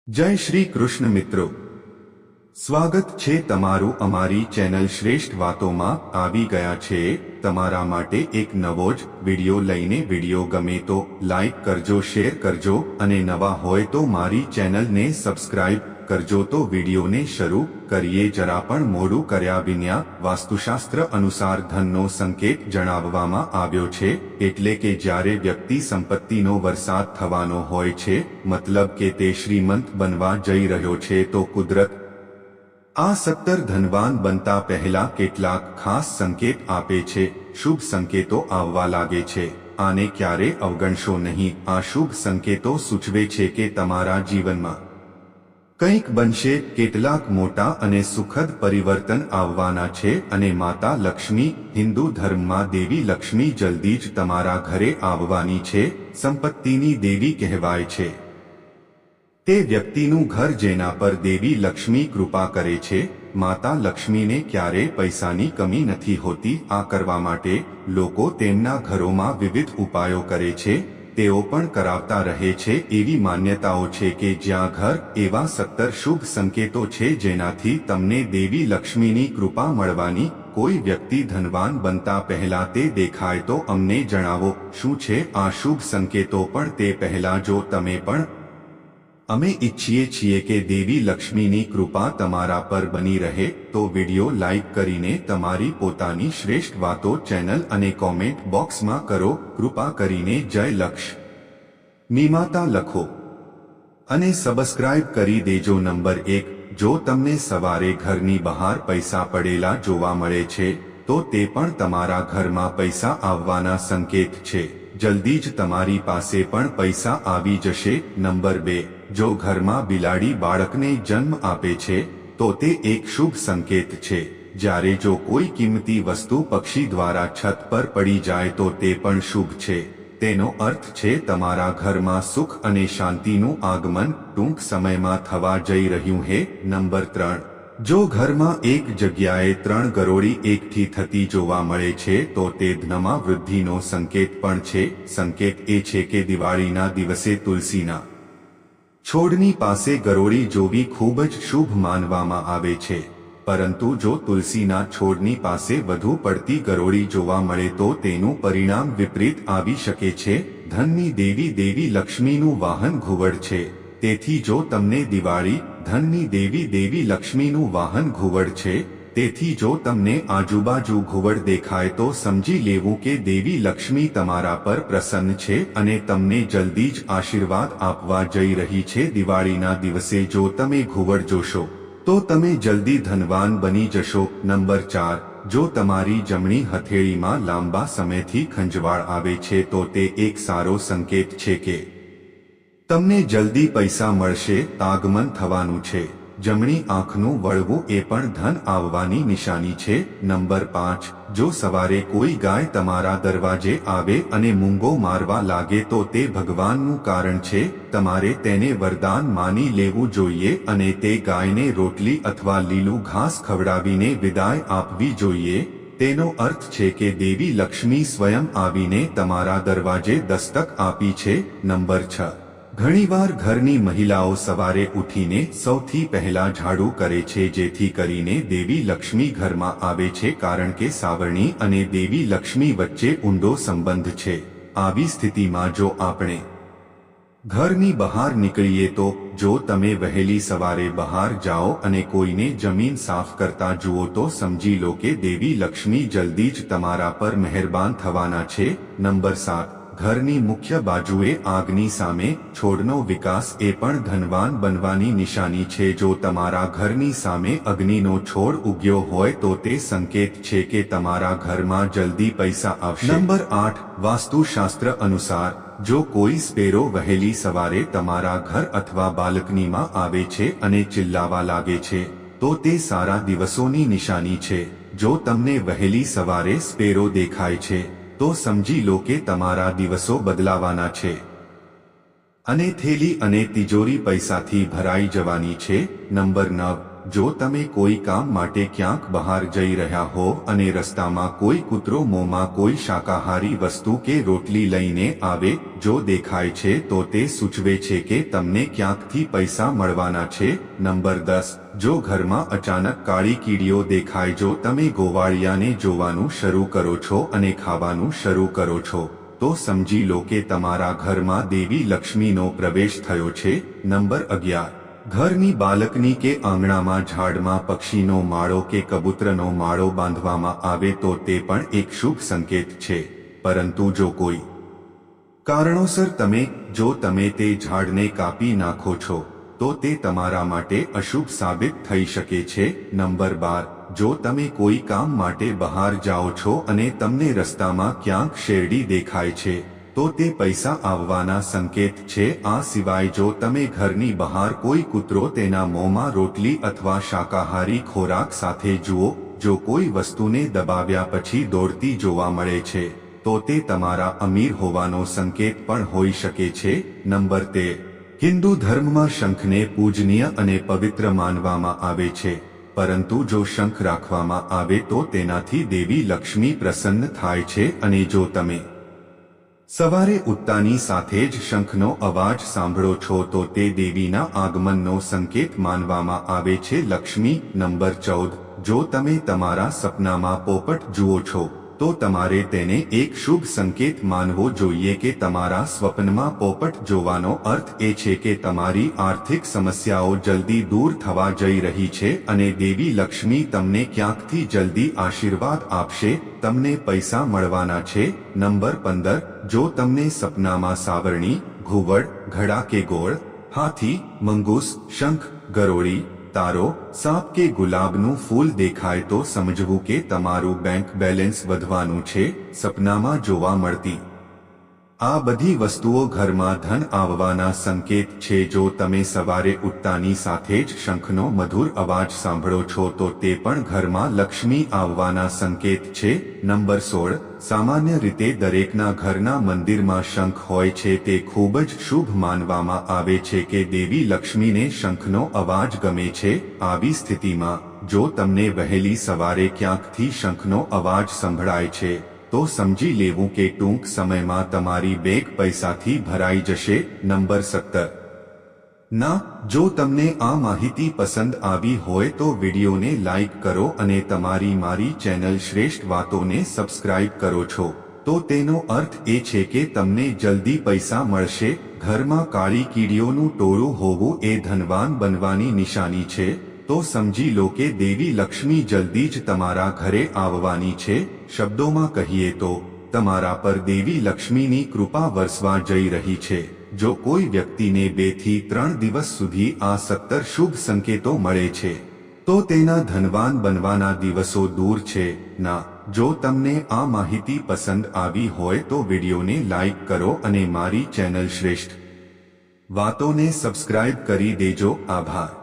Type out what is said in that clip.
જય શ્રી કૃષ્ણ મિત્રો, સ્વાગત છે તમારું અમારી ચેનલ શ્રેષ્ઠ વાતોમાં. આવી ગયા છે તમારા માટે એક નવો જ વિડિયો લઈને. વિડિયો ગમે તો લાઈક કરજો, શેર કરજો અને નવા હોય તો મારી ચેનલને સબસ્ક્રાઇબ કરજો. તો વિડિયોને શરૂ કરીએ. જરા પણ મોડું કર્યા વિના વાસ્તુશાસ્ત્ર અનુસાર ધનનો સંકેત જણાવવામાં આવ્યો છે, એટલે કે જ્યારે વ્યક્તિ સંપત્તિનો વરસાદ થવાનો હોય છે, મતલબ કે તે શ્રીમંત બનવા જઈ રહ્યો છે, તો કુદરત આ 17 ધનવાન બનતા પહેલા કેટલાક ખાસ સંકેત આપે છે. શુભ સંકેતો આવવા લાગે છે. આને ક્યારે અવગણશો નહીં. આ શુભ સંકેતો સૂચવે છે કે તમારા જીવનમાં કંઈક બનશે, કેટલાક મોટા અને સુખદ પરિવર્તન આવવાના છે. અને માતા લક્ષ્મી, હિન્દુ ધર્મમાં દેવી લક્ષ્મી જલ્દી જ તમારા ઘરે આવવાની છે. સંપત્તિની દેવી કહેવાય છે તે વ્યક્તિનું ઘર જેના પર દેવી લક્ષ્મી કૃપા કરે છે. માતા લક્ષ્મીને ક્યારે પૈસાની કમી નથી હોતી. આ કરવા માટે લોકો તેમના ઘરોમાં વિવિધ ઉપાયો કરે છે. તેઓ પણ કરાવતા રહે છે. એવી માન્યતાઓ છે કે જ્યાં ઘર, એવા 17 શુભ સંકેતો છે જેનાથી તમને દેવી લક્ષ્મીની કૃપા મળવાની. કોઈ વ્યક્તિ ધનવાન બનતા પહેલા તે દેખાય તો અમને જણાવો શું છે આ શુભ સંકેતો. પણ તે પહેલા જો તમે પણ અમે ઈચ્છીએ છીએ કે દેવી લક્ષ્મીની કૃપા તમારા પર બની રહે, તો વિડિયો લાઈક કરીને તમારી પોતાની શ્રેષ્ઠ વાતો ચેનલ અને કોમેન્ટ બોક્સમાં કરો. કૃપા કરીને જય લક્ષ્મી માતા લખો અને સબસ્ક્રાઇબ કરી દેજો. નંબર 1, જો તમને સવારે ઘરની બહાર પૈસા પડેલા જોવા મળે છે, તો તે પણ તમારા ઘરમાં પૈસા આવવાના સંકેત છે. જલ્દી જ તમારી પાસે પણ પૈસા આવી જશે. નંબર 2, જો ઘરમાં બિલાડી બાળકને જન્મ આપે છે, તો તે એક શુભ સંકેત છે. જ્યારે જો કોઈ કિંમતી વસ્તુ પક્ષી દ્વારા છત પર પડી જાય તો તે પણ શુભ છે. તેનો અર્થ છે તમારા ઘરમાં સુખ અને શાંતિનું આગમન ટૂંક સમયમાં થવા જઈ રહ્યું છે. નંબર 3, જો ઘરમાં એક જગ્યાએ 3 ગરોળી એકઠી થતી જોવા મળે છે, તો તે ધનમાં વૃદ્ધિનો સંકેત પણ છે. સંકેત એ છે કે દિવાળીના દિવસે તુલસીના છોડની પાસે ગરોળી જોવી ખૂબ જ શુભ માનવામાં આવે છે. પરંતુ જો તુલસીના છોડની પાસે વધુ પડતી ગરોળી જોવા મળે તો તેનું પરિણામ વિપરીત આવી શકે છે. ધનની દેવી દેવી લક્ષ્મીનું વાહન ઘુવડ છે. તેથી જો તમને દિવાળી, ધનની દેવી દેવી લક્ષ્મીનું વાહન ઘુવડ છે, તેથી જો તમને આજુબાજુ ઘુવડ દેખાય તો સમજી લેવું કે દેવી લક્ષ્મી તમારા પર પ્રસન્ન છે અને તમને જલ્દી જ આશીર્વાદ આપવા જઈ રહી છે. દિવાળીના દિવસે જો તમે ઘુવડ જોશો તો તમે જલ્દી ધનવાન બની જશો. નંબર 4, જો તમારી જમણી હથેળીમાં લાંબા સમયથી ખંજવાળ આવે છે, તો તે એક સારો સંકેત છે કે તમને જલ્દી પૈસા મળશે, આગમન થવાનું છે. જમણી આંખનું વળવું એ પણ ધન આવવાની નિશાની છે. નંબર 5, જો સવારે કોઈ ગાય તમારા દરવાજે આવે અને મૂંગો મારવા લાગે તો તે ભગવાનનું કારણ છે. તમારે તેને વરદાન માની લેવું જોઈએ અને તે ગાયને રોટલી અથવા લીલું ઘાસ ખવડાવીને વિદાય આપવી જોઈએ. તેનો અર્થ છે કે દેવી લક્ષ્મી સ્વયં આવીને તમારા દરવાજે દસ્તક આપી છે. નંબર 6, ઘણીવાર ઘરની મહિલાઓ સવારે ઉઠીને સૌથી પહેલા ઝાડુ કરે છે, જેથી કરીને દેવી લક્ષ્મી ઘરમાં આવે છે, કારણ કે સાવરણી અને દેવી લક્ષ્મી વચ્ચે ઊંડો સંબંધ છે. આવી સ્થિતિમાં જો આપણે ઘરની બહાર નીકળીએ તો જો તમે વહેલી સવારે બહાર જાઓ અને કોઈને જમીન સાફ કરતા જુઓ તો સમજી લો કે દેવી લક્ષ્મી જલ્દી જ તમારા પર મહેરબાન થવાના છે. નંબર 7, ઘરની મુખ્ય બાજુએ આગની સામે છોડનો વિકાસ એ પણ ધનવાન બનવાની નિશાની છે. જો તમારા ઘરની સામે અગ્નિનો છોડ ઉગ્યો હોય તો તે સંકેત છે કે તમારા ઘરમાં જલ્દી પૈસા આવશે. નંબર 8, વાસ્તુશાસ્ત્ર અનુસાર જો કોઈ સ્પેરો વહેલી સવારે તમારા ઘર અથવા બાલ્કનીમાં આવે છે અને ચિલ્લાવા લાગે છે, તો તે સારા દિવસોની નિશાની છે. જો તમને વહેલી સવારે સ્પેરો દેખાય છે તો સમજી લો કે તમારા દિવસો બદલાવાના છે અને થેલી અને તિજોરી પૈસાથી ભરાઈ જવાની છે. નંબર 9, જો તમે કોઈ કામ માટે ક્યાંક બહાર જઈ રહ્યા હો અને રસ્તામાં કોઈ કૂતરો મોંમાં કોઈ શાકાહારી વસ્તુ કે રોટલી લઈને આવે જો દેખાય છે તો તે સૂચવે છે કે તમને ક્યાંકથી પૈસા મળવાના છે. નંબર 10, જો ઘરમાં અચાનક કાળી કીડીઓ દેખાય, જો તમે ગોવાળિયાને જોવાનું શરૂ કરો છો અને ખાવાનું શરૂ કરો છો તો સમજી લો કે તમારા ઘરમાં દેવી લક્ષ્મીનો પ્રવેશ થયો છે. નંબર 11, ઘરની બાલ્કની કે આંગણામાં ઝાડમાં પક્ષીનો માળો કે કબૂતરનો માળો બાંધવામાં આવે તો તે પણ એક શુભ સંકેત છે. પરંતુ જો કોઈ કારણોસર જો તમે તે ઝાડને કાપી નાખો છો તો તે તમારા માટે અશુભ સાબિત થઈ શકે છે. નંબર 12, જો તમે કોઈ કામ માટે બહાર જાઓ છો અને તમને રસ્તામાં ક્યાંક શેરડી દેખાય છે તો તે પૈસા આવવાના સંકેત છે. આ સિવાય જો તમે ઘરની બહાર કોઈ કૂતરો તેના મોંમાં રોટલી અથવા શાકાહારી ખોરાક સાથે જુઓ, જો કોઈ વસ્તુને દબાવ્યા પછી દોડતી જોવા મળે છે તો તે તમારા અમીર હોવાનો સંકેત પણ હોઈ શકે છે. નંબર 13, હિન્દુ ધર્મમાં શંખને પૂજનીય અને પવિત્ર માનવામાં આવે છે, પરંતુ જો શંખ રાખવામાં આવે તો તેનાથી દેવી લક્ષ્મી પ્રસન્ન થાય છે અને જો તમે સવારે ઉઠતાની સાથે જ શંખનો અવાજ સાંભળો છો તો તે દેવીના આગમનનો સંકેત માનવામાં આવે છે. લક્ષ્મી. નંબર 14, જો તમે તમારા સપનામાં પોપટ જુઓ છો તો તમારે તેને એક શુભ સંકેત માનવો જોઈએ કે તમારા સ્વપ્નમાં પોપટ જોવાનો અર્થ એ છે કે તમારી આર્થિક સમસ્યાઓ જલ્દી દૂર થવા જઈ રહી છે અને દેવી લક્ષ્મી તમને ક્યાંકથી જલ્દી આશીર્વાદ આપશે, તમને પૈસા મળવાના છે. નંબર 15, જો તમને સપનામાં સાવરણી, ઘુવડ, ઘડા કે ગોળ, હાથી, મંગૂસ, શંખ, ગરોળી, તારો, સાપ કે ગુલાબનું ફૂલ દેખાય તો સમજવું કે તમારું બેંક બેલેન્સ વધવાનું છે. સપનામાં જોવા મળતી આ બધી વસ્તુઓ ઘરમાં ધન આવવાના સંકેત છે. જો તમે સવારે ઉઠતાની સાથે જ શંખનો મધુર અવાજ સાંભળો છો તો તે પણ ઘરમાં લક્ષ્મી આવવાના સંકેત છે. નંબર 16, સામાન્ય રીતે દરેકના ઘરના મંદિરમાં શંખ હોય છે. તે ખૂબ જ શુભ માનવામાં આવે છે કે દેવી લક્ષ્મીને શંખનો અવાજ ગમે છે. આવી સ્થિતિમાં જો તમને વહેલી સવારે ક્યાંકથી શંખનો અવાજ સંભળાય છે તો સમજી લેવું કે ટૂંક સમયમાં તમારી બેગ પૈસાથી ભરાઈ જશે. નંબર 17, ના, જો તમને આ માહિતી પસંદ આવી હોય તો વિડીયોને લાઈક કરો અને તમારી મારી ચેનલ શ્રેષ્ઠ વાતોને સબસ્ક્રાઇબ કરો છો તો તેનો અર્થ એ છે કે તમને જલ્દી પૈસા મળશે. ઘરમાં કાળી કીડીઓનું ટોળું હોવું એ ધનવાન બનવાની નિશાની છે તો સમજી લો કે દેવી લક્ષ્મી જલ્દી જ તમારા ઘરે આવવાની છે. શબ્દોમાં કહીએ તો તમારા પર દેવી લક્ષ્મીની કૃપા વરસવા જઈ રહી છે. જો કોઈ વ્યક્તિને 2 થી 3 દિવસ સુધી આ 17 શુભ સંકેતો મળે છે તો તેના ધનવાન બનવાના દિવસો દૂર છે. ના, જો તમને આ માહિતી પસંદ આવી હોય તો વિડીયોને લાઈક કરો અને મારી ચેનલ શ્રેષ્ઠ વાતોને સબસ્ક્રાઇબ કરી દેજો. આભાર.